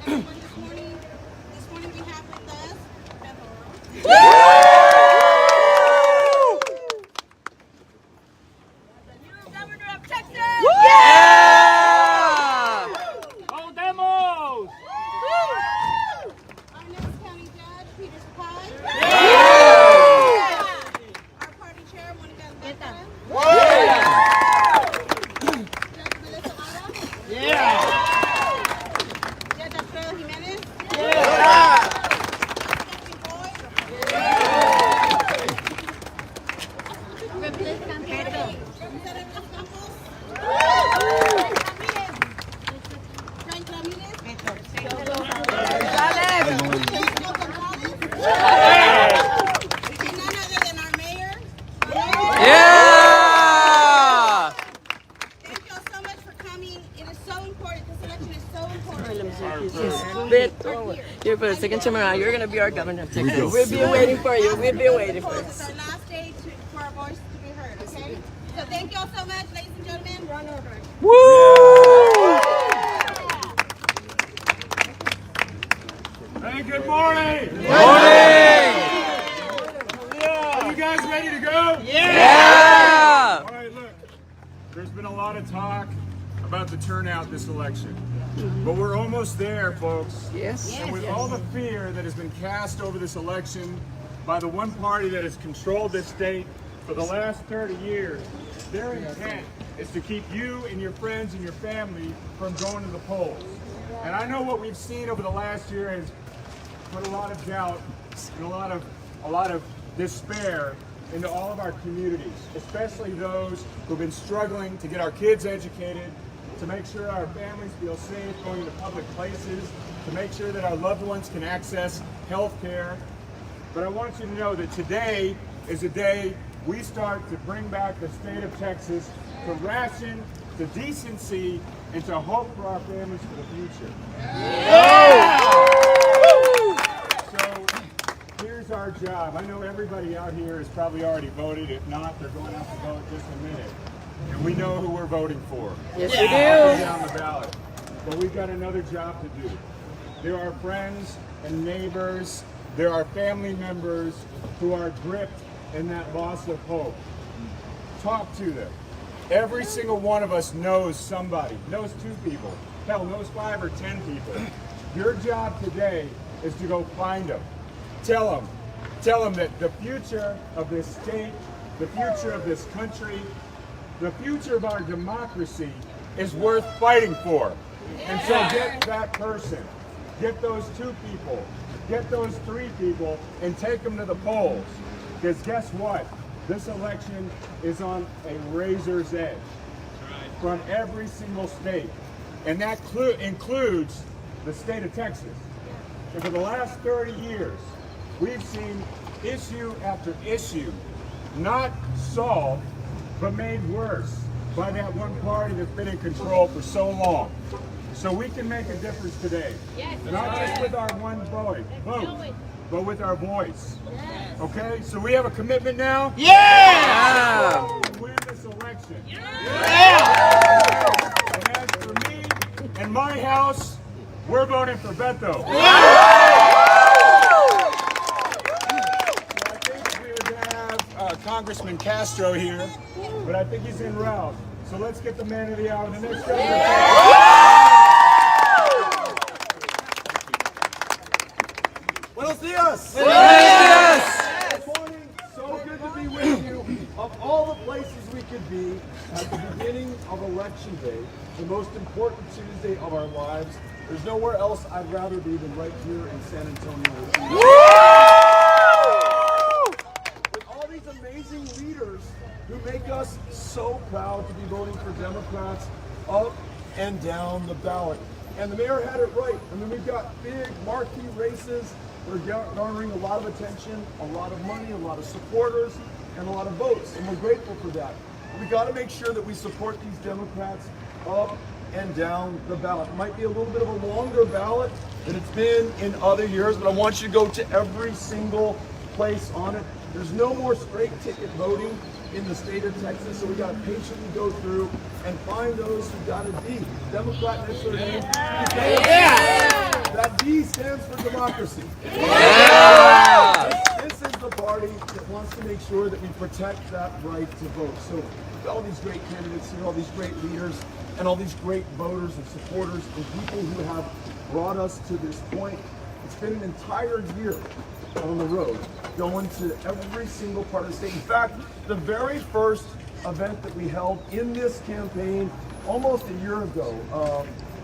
everyone this morning. This morning we have with us Bethel. The new governor of Texas. Go Demos! Our next county judge, Peter Sakai. Our party chair, Monica Alberta. Judge Melissa Lara. Judge Alfredo Jimenez. Deputy Boyd. Representative Campos. Frank Ramirez. Principal Gonzalez. And none other than our mayor. Thank you all so much for coming. It is so important. This election is so important. You're for the second time around. You're gonna be our governor of Texas. We'll be waiting for you. We'll be waiting for you. It's our last day for our voice to be heard, okay? So thank you all so much, ladies and gentlemen. Run over. Hey, good morning! Are you guys ready to go? Yeah! All right, look. There's been a lot of talk about the turnout this election. But we're almost there, folks. Yes. And with all the fear that has been cast over this election by the one party that has controlled this state for the last 30 years, their intent is to keep you and your friends and your family from going to the polls. And I know what we've seen over the last year has put a lot of doubt and a lot of despair into all of our communities, especially those who've been struggling to get our kids educated, to make sure our families feel safe going to public places, to make sure that our loved ones can access health care. But I want you to know that today is a day we start to bring back the state of Texas to ration, to decency, and to hope for our families for the future. So here's our job. I know everybody out here has probably already voted. If not, they're going out to vote just a minute. And we know who we're voting for. Yes, we do. On the ballot. But we've got another job to do. There are friends and neighbors, there are family members who are gripped in that loss of hope. Talk to them. Every single one of us knows somebody, knows 2 people, hell, knows 5 or 10 people. Your job today is to go find them. Tell them that the future of this state, the future of this country, the future of our democracy is worth fighting for. And so get that person, get those 2 people, get those 3 people, and take them to the polls. Because guess what? This election is on a razor's edge from every single state. And that includes the state of Texas. And for the last 30 years, we've seen issue after issue not solved, but made worse by that one party that's been in control for so long. So we can make a difference today. Not just with our one vote, but with our voice. Okay? So we have a commitment now? Yeah! To win this election. And as for me and my house, we're voting for Beto. I think we would have Congressman Castro here, but I think he's en route. So let's get the man of the hour. The next Buenos dias! Buenos dias! Good morning. So good to be with you. Of all the places we could be at the beginning of Election Day, the most important Tuesday of our lives, there's nowhere else I'd rather be than right here in San Antonio with you. With all these amazing leaders who make us so proud to be voting for Democrats up and down the ballot. And the mayor had it right. I mean, we've got big marquee races. We're garnering a lot of attention, a lot of money, a lot of supporters, and a lot of votes, and we're grateful for that. We got to make sure that we support these Democrats up and down the ballot. It might be a little bit of a longer ballot than it's been in other years, but I want you to go to every single place on it. There's no more straight ticket voting in the state of Texas, so we got to patiently go through and find those who got a D. Democrat next to their name. That democracy. This is the party that wants to make sure that we protect that right to vote. So all these great candidates here, all these great leaders, and all these great voters and supporters and people who have brought us to this point. It's been an entire year on the road, going to every single part of the state. In fact, the very first event that we held in this campaign almost a year ago,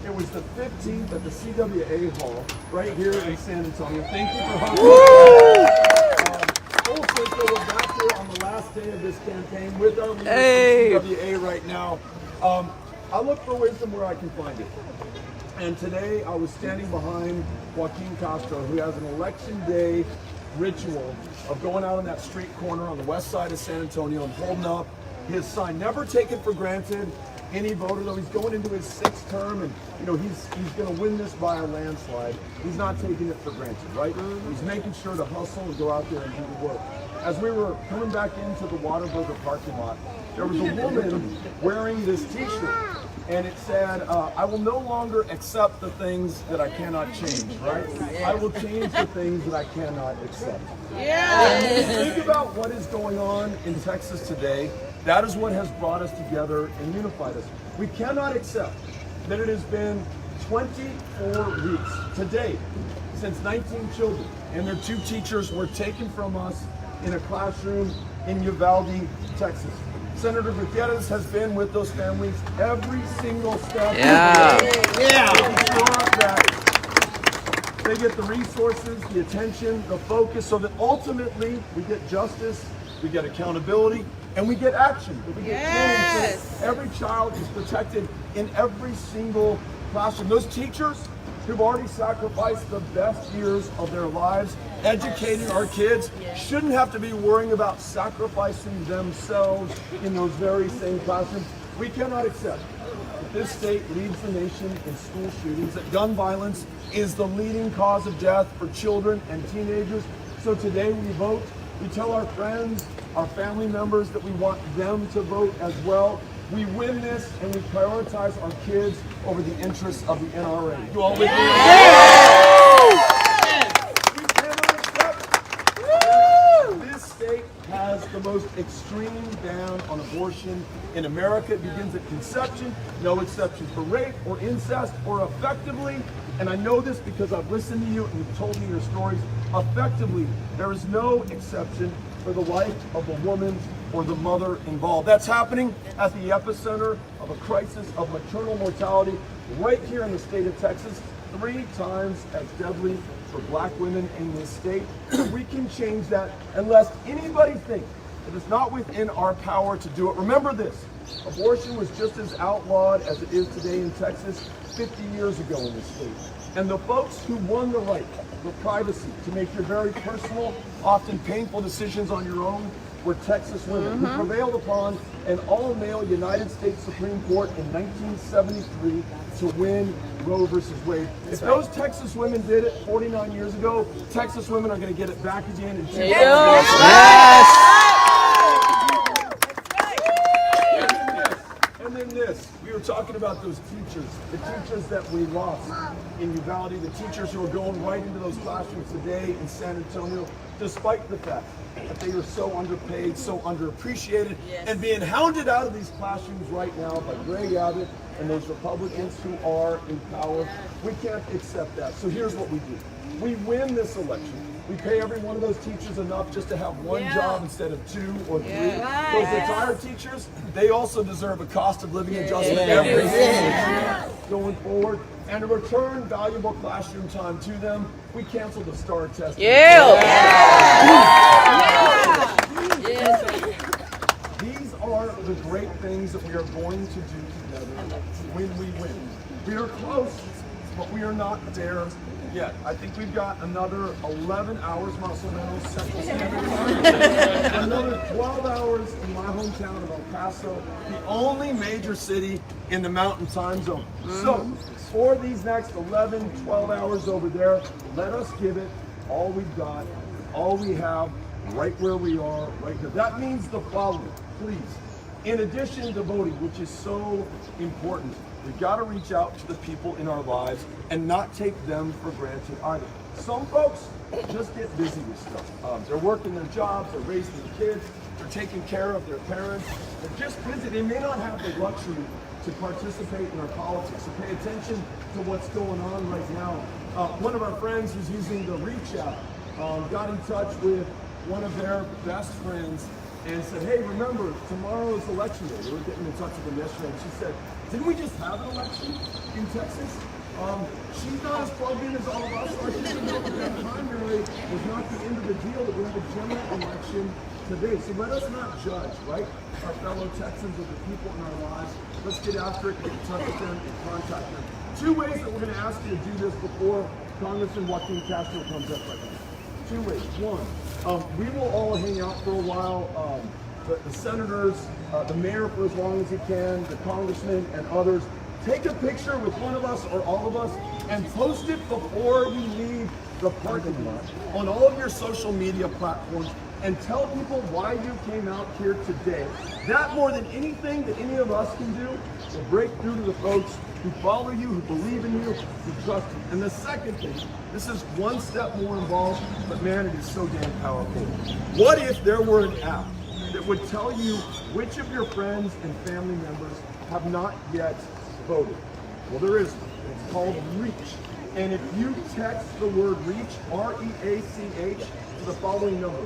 it was the 15th at the CWA Hall right here in San Antonio. Thank you for hosting. Full Cisco, we're back here on the last day of this campaign with our leaders from CWA right now. I look for wisdom where I can find it. And today I was standing behind Joaquin Castro, who has an election day ritual of going out on that street corner on the west side of San Antonio and holding up his sign. Never take it for granted. Any voter, though, he's going into his 6th term, and you know he's going to win this by a landslide. He's not taking it for granted, right? He's making sure to hustle and go out there and do the work. As we were coming back into the Whataburger parking lot, there was a woman wearing this T-shirt, and it said, "I will no longer accept the things that I cannot change." Right? I will change the things that I cannot accept. Yeah. Think about what is going on in Texas today. That is what has brought us together and unified us. We cannot accept that it has been 24 weeks to date since 19 children and their 2 teachers were taken from us in a classroom in Uvalde, Texas. Senator Gutierrez has been with those families every single step. Making sure that they get the resources, the attention, the focus, so that ultimately we get justice, we get accountability, and we get action. We get change. So every child is protected in every single classroom. Those teachers who've already sacrificed the best years of their lives educating our kids shouldn't have to be worrying about sacrificing themselves in those very same classrooms. We cannot accept that this state leads the nation in school shootings, that gun violence is the leading cause of death for children and teenagers. So today we vote. We tell our friends, our family members that we want them to vote as well. We win this and we prioritize our kids over the interests of the NRA. You all with me? We cannot accept that this state has the most extreme ban on abortion in America. It begins at conception, no exception for rape or incest or effectively, and I know this because I've listened to you and you've told me your stories, effectively, there is no exception for the life of a woman or the mother involved. That's happening at the epicenter of a crisis of maternal mortality right here in the state of Texas, 3 times as deadly for black women in this state. We can change that unless anybody thinks that it's not within our power to do it. Remember this, abortion was just as outlawed as it is today in Texas 50 years ago in this state. And the folks who won the right, the privacy, to make your very personal, often painful decisions on your own were Texas women who prevailed upon an all-male United States Supreme Court in 1973 to win Roe versus Wade. If those Texas women did it 49 years ago, Texas women are going to get it back again in 2000. And then this, we were talking about those teachers, the teachers that we lost in Uvalde, the teachers who are going right into those classrooms today in San Antonio, despite the fact that they are so underpaid, so underappreciated, and being hounded out of these classrooms right now by Greg Abbott and those Republicans who are in power. We can't accept that. So here's what we do. We win this election. We pay every one of those teachers enough just to have one job instead of 2 or 3. Those retired teachers, they also deserve a cost of living adjustment every single going forward. And to return valuable classroom time to them, we canceled the STAR test. These are the great things that we are going to do together when we win. We are close, but we are not there yet. I think we've got another 11 hours, Marcelino, Central Standard Time. Another 12 hours in my hometown of El Paso, the only major city in the Mountain Time Zone. So, for these next 11, 12 hours over there, let us give it all we've got, all we have, right where we are, right here. That means the following, please. In addition to voting, which is so important, We've got to reach out to the people in our lives and not take them for granted either. Some folks just get busy with stuff. They're working their jobs, they're raising their kids, they're taking care of their parents. They're just busy. They may not have the luxury to participate in our politics, to pay attention to what's going on right now. One of our friends who's using the Reach app got in touch with one of their best friends and said, hey, remember, tomorrow is election day. They were getting in touch with them yesterday, and she said, didn't we just have an election in Texas? She's not as plugged in as all of us. So I think that primary was not the end of the deal, that we have a general election today. So let us not judge, right, our fellow Texans or the people in our lives. Let's get after it, get in touch with them, and contact them. Two ways that we're going to ask you to do this before Congressman Joaquin Castro comes up right now. Two ways. One, we will all hang out for a while. The senators, the mayor for as long as he can, the congressmen and others. Take a picture with one of us or all of us and post it before you leave the parking lot on all of your social media platforms and tell people why you came out here today. That, more than anything that any of us can do, will break through to the folks who follow you, who believe in you, who trust you. And the second thing, this is one step more involved, but man, it is so damn powerful. What if there were an app that would tell you which of your friends and family members have not yet voted? Well, there is one. It's called Reach. And if you text the word Reach, R-E-A-C-H, to the following number,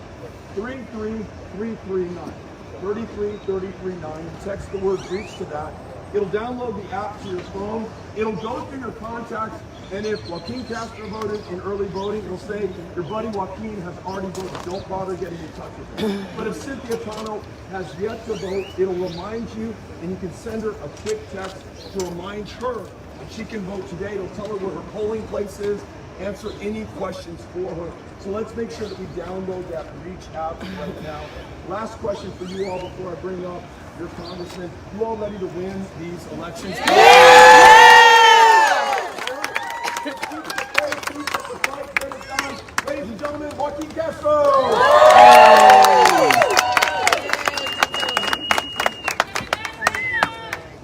33339, 33339, text the word Reach to that. It'll download the app to your phone. It'll go through your contacts, and if Joaquin Castro voted in early voting, it'll say your buddy Joaquin has already voted. Don't bother getting in touch with him. But if Cynthia Cano has yet to vote, it'll remind you, and you can send her a quick text to remind her that she can vote today. It'll tell her where her polling place is, answer any questions for her. So let's make sure that we download that Reach app right now. Last question for you all before I bring up your congressman. You all ready to win these elections? Ladies and gentlemen, Joaquin Castro!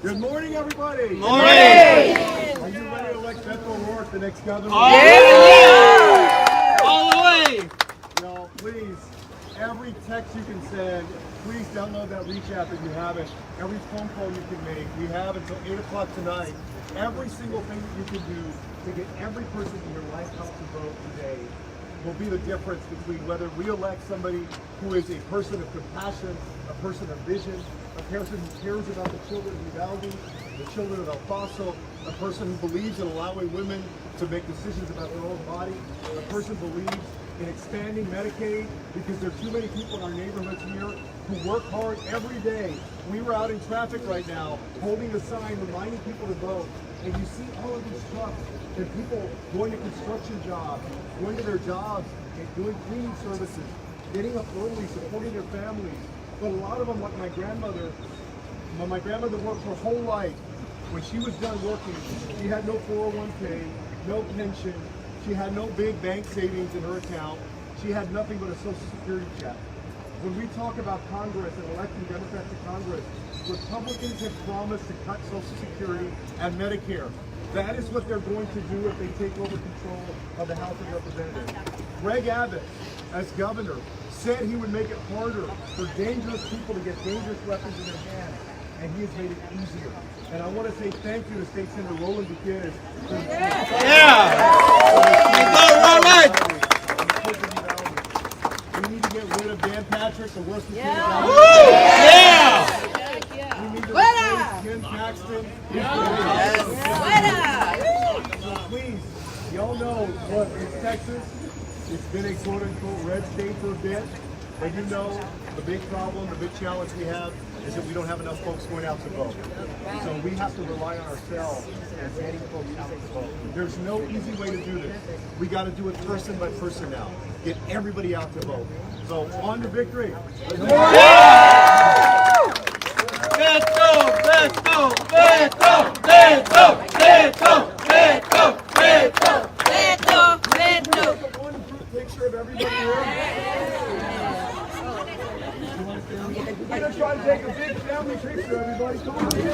Good morning, everybody. Morning. Are you ready to elect Beto O'Rourke the next governor? Yeah. All the way. No, please, every text you can send, please download that Reach app if you haven't. Every phone call you can make. We have until 8 o'clock tonight. Every single thing that you can do to get every person in your life out to vote today will be the difference between whether we elect somebody who is a person of compassion, a person of vision, a person who cares about the children of Uvalde, the children of El Paso, a person who believes in allowing women to make decisions about their own body, a person who believes in expanding Medicaid, because there are too many people in our neighborhoods here who work hard every day. We were out in traffic right now, holding a sign, reminding people to vote, and you see all of these trucks and people going to construction jobs, going to their jobs and doing cleaning services, getting up early, supporting their families. But a lot of them, like my grandmother worked her whole life. When she was done working, she had no 401k, no pension, she had no big bank savings in her account. She had nothing but a Social Security check. When we talk about Congress and electing Democrats to Congress, Republicans have promised to cut Social Security and Medicare. That is what they're going to do if they take over control of the House of Representatives. Greg Abbott, as governor, said he would make it harder for dangerous people to get dangerous weapons in their hands, and he has made it easier. And I want to say thank you to State Senator Roland Buchanan. All right. We need to get rid of Dan Patrick, the worst lieutenant. Yeah. We need to replace Ken Paxton. So please, y'all know, look, in Texas, it's been a quote-unquote red state for a bit. But you know, the big problem, the big challenge we have is that we don't have enough folks going out to vote. So we have to rely on ourselves and getting folks out to vote. There's no easy way to do this. We got to do it person by person now. Get everybody out to vote. So on to victory. Beto, Beto, Beto, Beto, Beto, Beto, Beto, Beto, Beto. One group picture of everybody here. gonna try to take a big family picture, everybody. Come on in.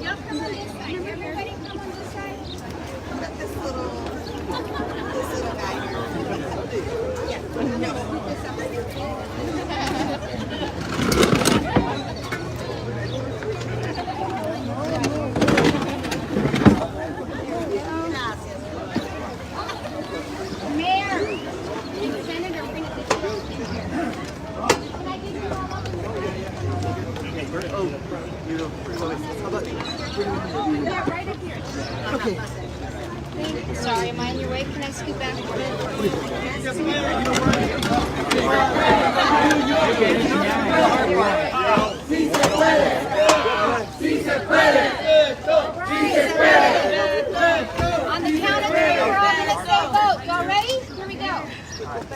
Y'all come on this side. Everybody come on this side. This little guy here. Yeah. No, this up right here. Mayor, Senator, bring a picture of him here. Can I give you all up? Yeah, right up here. Okay. Sorry, am I in your way? Can I scoot back a bit? On the count of three, we're all gonna say vote. Y'all ready? Here we go.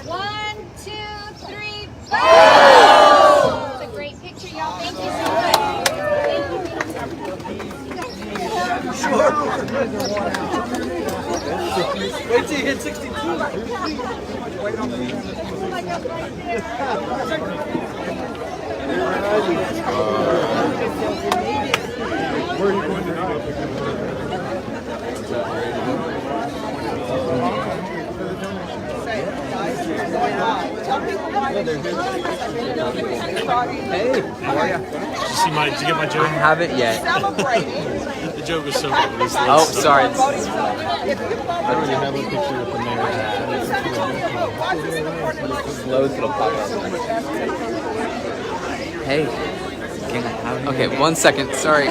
1, 2, 3, vote! It's a great picture, y'all. Thank you so much. Wait till you hit 62. Where are you going tonight? Did you get my joke? I haven't yet. The joke was so good. Oh, sorry. I already have a picture of the mayor. Loads little pop up. Hey. Okay, 1 second. Sorry.